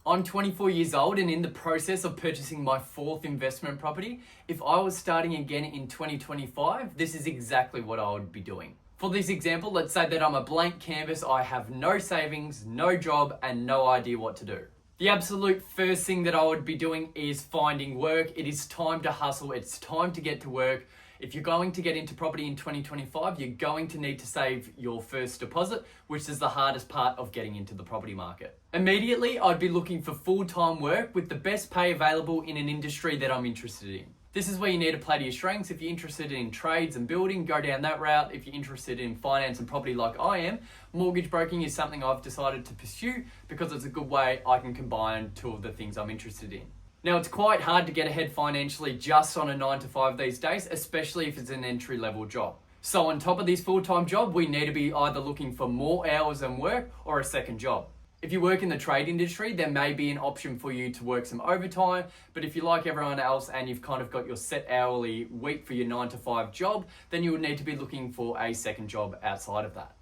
I'm 24 years old and in the process of purchasing my fourth investment property. If I was starting again in 2025, this is exactly what I would be doing. For this example, let's say that I'm a blank canvas, I have no savings, no job, and no idea what to do. The absolute first thing that I would be doing is finding work. It is time to hustle, it's time to get to work. If you're going to get into property in 2025, you're going to need to save your first deposit, which is the hardest part of getting into the property market. Immediately, I'd be looking for full-time work with the best pay available in an industry that I'm interested in. This is where you need to play to your strengths. If you're interested in trades and building, go down that route. If you're interested in finance and property like I am, mortgage broking is something I've decided to pursue because it's a good way I can combine two of the things I'm interested in. Now, it's quite hard to get ahead financially just on a 9 to 5 these days, especially if it's an entry-level job. So on top of this full-time job, we need to be either looking for more hours and work or a second job. If you work in the trade industry, there may be an option for you to work some overtime, but if you're like everyone else and you've kind of got your set hourly week for your 9 to 5 job, then you would need to be looking for a second job outside of that.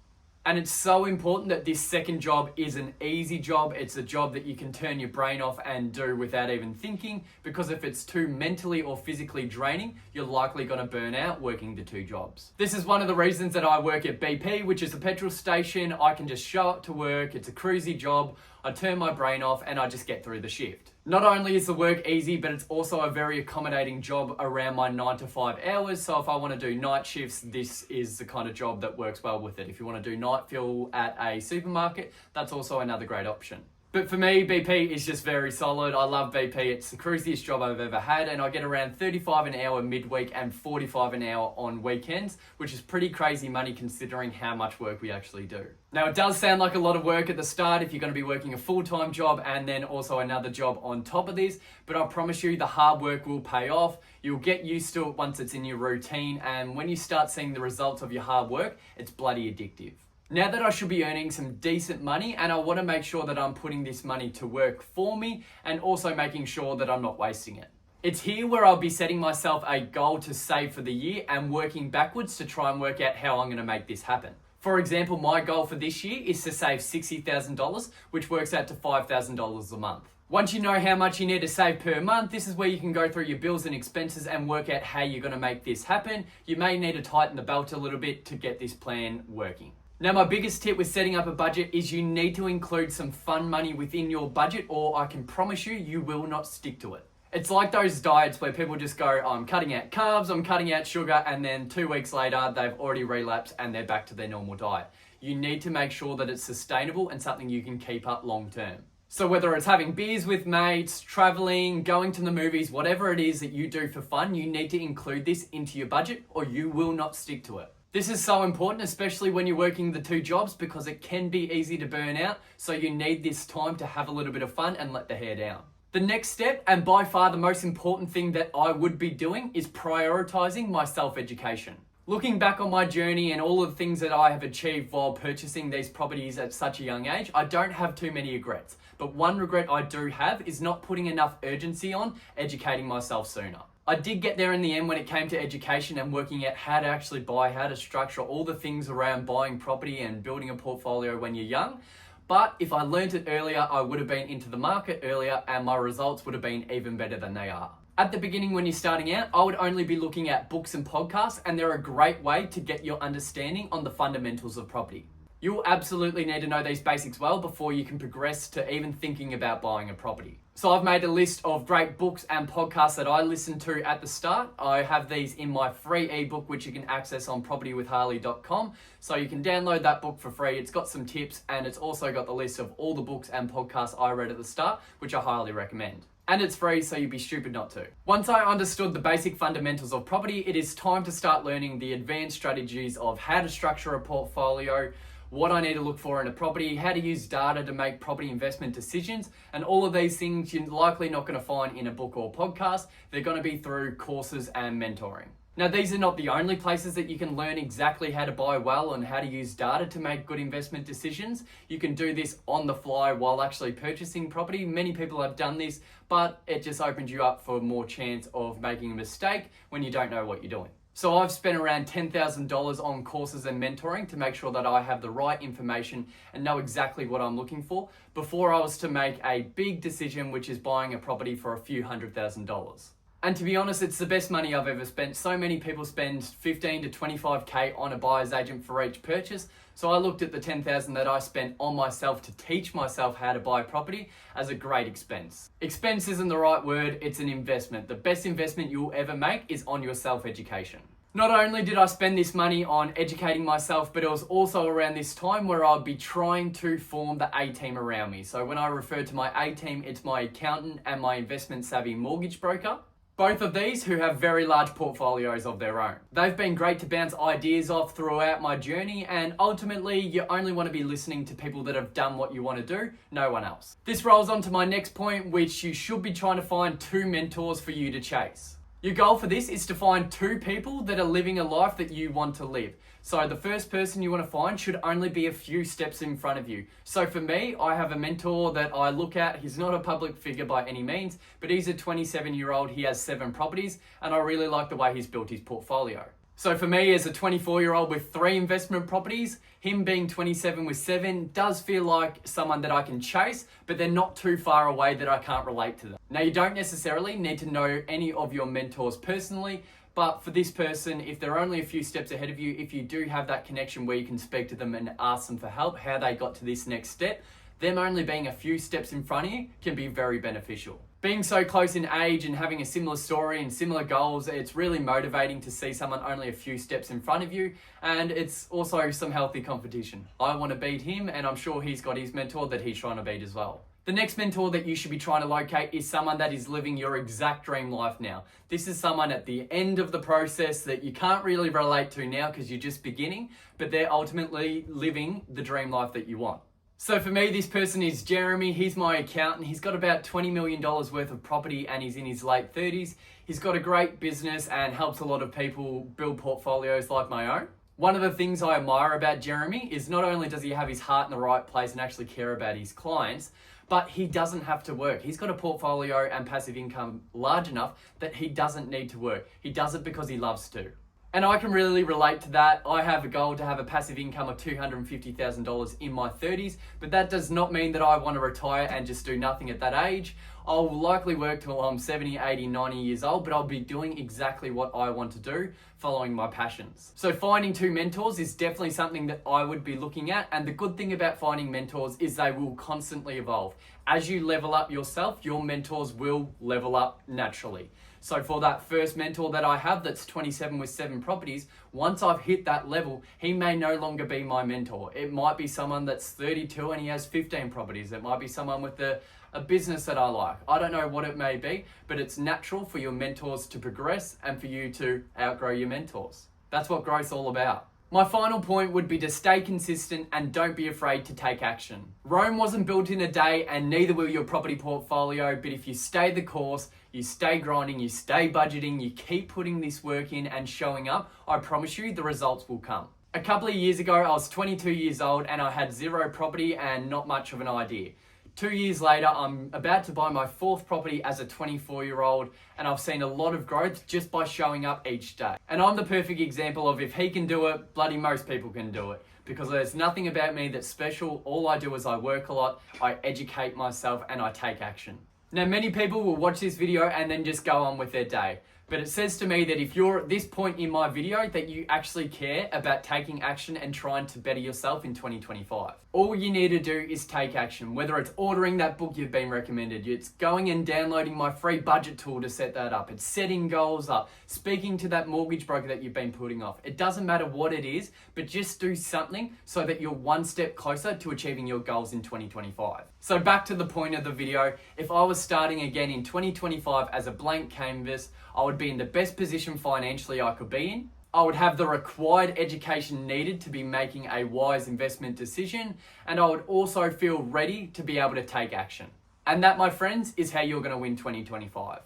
And it's so important that this second job is an easy job. It's a job that you can turn your brain off and do without even thinking, because if it's too mentally or physically draining, you're likely going to burn out working the two jobs. This is one of the reasons that I work at BP, which is a petrol station. I can just show up to work. It's a cruisy job. I turn my brain off and I just get through the shift. Not only is the work easy, but it's also a very accommodating job around my 9 to 5 hours. So if I want to do night shifts, this is the kind of job that works well with it. If you want to do night fill at a supermarket, that's also another great option. But for me, BP is just very solid. I love BP. It's the cruisiest job I've ever had, and I get around 35 an hour midweek and 45 an hour on weekends, which is pretty crazy money considering how much work we actually do. Now, it does sound like a lot of work at the start if you're going to be working a full-time job and then also another job on top of this, but I promise you the hard work will pay off. You'll get used to it once it's in your routine, and when you start seeing the results of your hard work, it's bloody addictive. Now that I should be earning some decent money, and I want to make sure that I'm putting this money to work for me and also making sure that I'm not wasting it. It's here where I'll be setting myself a goal to save for the year and working backwards to try and work out how I'm going to make this happen. For example, my goal for this year is to save $60,000, which works out to $5,000 a month. Once you know how much you need to save per month, this is where you can go through your bills and expenses and work out how you're going to make this happen. You may need to tighten the belt a little bit to get this plan working. Now, my biggest tip with setting up a budget is you need to include some fun money within your budget, or I can promise you, you will not stick to it. It's like those diets where people just go, I'm cutting out carbs, I'm cutting out sugar, and then 2 weeks later, they've already relapsed and they're back to their normal diet. You need to make sure that it's sustainable and something you can keep up long term. So whether it's having beers with mates, traveling, going to the movies, whatever it is that you do for fun, you need to include this into your budget or you will not stick to it. This is so important, especially when you're working the two jobs, because it can be easy to burn out. So you need this time to have a little bit of fun and let the hair down. The next step, and by far the most important thing that I would be doing, is prioritizing my self-education. Looking back on my journey and all of the things that I have achieved while purchasing these properties at such a young age, I don't have too many regrets. But one regret I do have is not putting enough urgency on educating myself sooner. I did get there in the end when it came to education and working out how to actually buy, how to structure all the things around buying property and building a portfolio when you're young. But if I learned it earlier, I would have been into the market earlier and my results would have been even better than they are. At the beginning when you're starting out, I would only be looking at books and podcasts, and they're a great way to get your understanding on the fundamentals of property. You'll absolutely need to know these basics well before you can progress to even thinking about buying a property. So I've made a list of great books and podcasts that I listened to at the start. I have these in my free ebook, which you can access on propertywithharley.com. So you can download that book for free. It's got some tips and it's also got the list of all the books and podcasts I read at the start, which I highly recommend. And it's free, so you'd be stupid not to. Once I understood the basic fundamentals of property, it is time to start learning the advanced strategies of how to structure a portfolio, what I need to look for in a property, how to use data to make property investment decisions, and all of these things you're likely not going to find in a book or podcast. They're going to be through courses and mentoring. Now, these are not the only places that you can learn exactly how to buy well and how to use data to make good investment decisions. You can do this on the fly while actually purchasing property. Many people have done this, but it just opens you up for more chance of making a mistake when you don't know what you're doing. So I've spent around $10,000 on courses and mentoring to make sure that I have the right information and know exactly what I'm looking for before I was to make a big decision, which is buying a property for a few $100,000. And to be honest, it's the best money I've ever spent. So many people spend 15 to 25K on a buyer's agent for each purchase. So I looked at the 10,000 that I spent on myself to teach myself how to buy property as a great expense. Expense isn't the right word, it's an investment. The best investment you'll ever make is on your self-education. Not only did I spend this money on educating myself, but it was also around this time where I'd be trying to form the A-team around me. So when I refer to my A-team, it's my accountant and my investment savvy mortgage broker. Both of these who have very large portfolios of their own. They've been great to bounce ideas off throughout my journey, and ultimately you only want to be listening to people that have done what you want to do, no one else. This rolls on to my next point, which you should be trying to find 2 mentors for you to chase. Your goal for this is to find 2 people that are living a life that you want to live. So the first person you want to find should only be a few steps in front of you. So for me, I have a mentor that I look at. He's not a public figure by any means, but he's a 27-year-old. He has 7 properties, and I really like the way he's built his portfolio. So for me, as a 24-year-old with 3 investment properties, him being 27 with 7 does feel like someone that I can chase, but they're not too far away that I can't relate to them. Now, you don't necessarily need to know any of your mentors personally, but for this person, if they're only a few steps ahead of you, if you do have that connection where you can speak to them and ask them for help, how they got to this next step, them only being a few steps in front of you can be very beneficial. Being so close in age and having a similar story and similar goals, it's really motivating to see someone only a few steps in front of you, and it's also some healthy competition. I want to beat him, and I'm sure he's got his mentor that he's trying to beat as well. The next mentor that you should be trying to locate is someone that is living your exact dream life now. This is someone at the end of the process that you can't really relate to now because you're just beginning, but they're ultimately living the dream life that you want. So for me, this person is Jeremy. He's my accountant. He's got about $20 million worth of property and he's in his late 30s. He's got a great business and helps a lot of people build portfolios like my own. One of the things I admire about Jeremy is not only does he have his heart in the right place and actually care about his clients, but he doesn't have to work. He's got a portfolio and passive income large enough that he doesn't need to work. He does it because he loves to. And I can really relate to that. I have a goal to have a passive income of $250,000 in my 30s, but that does not mean that I want to retire and just do nothing at that age. I'll likely work till I'm 70, 80, 90 years old, but I'll be doing exactly what I want to do, following my passions. So finding 2 mentors is definitely something that I would be looking at. And the good thing about finding mentors is they will constantly evolve. As you level up yourself, your mentors will level up naturally. So for that first mentor that I have that's 27 with 7 properties, once I've hit that level, he may no longer be my mentor. It might be someone that's 32 and he has 15 properties. It might be someone with a business that I like. I don't know what it may be, but it's natural for your mentors to progress and for you to outgrow your mentors. That's what growth's all about. My final point would be to stay consistent and don't be afraid to take action. Rome wasn't built in a day and neither will your property portfolio, but if you stay the course, you stay grinding, you stay budgeting, you keep putting this work in and showing up, I promise you the results will come. A couple of years ago, I was 22 years old and I had 0 property and not much of an idea. 2 years later, I'm about to buy my 4th property as a 24-year-old and I've seen a lot of growth just by showing up each day. And I'm the perfect example of if he can do it, bloody most people can do it. Because there's nothing about me that's special. All I do is I work a lot, I educate myself and I take action. Now, many people will watch this video and then just go on with their day. But it says to me that if you're at this point in my video, that you actually care about taking action and trying to better yourself in 2025. All you need to do is take action, whether it's ordering that book you've been recommended, it's going and downloading my free budget tool to set that up, it's setting goals up, speaking to that mortgage broker that you've been putting off. It doesn't matter what it is, but just do something so that you're one step closer to achieving your goals in 2025. So back to the point of the video, if I was starting again in 2025 as a blank canvas, I would be in the best position financially I could be in. I would have the required education needed to be making a wise investment decision, and I would also feel ready to be able to take action. And that, my friends, is how you're going to win 2025.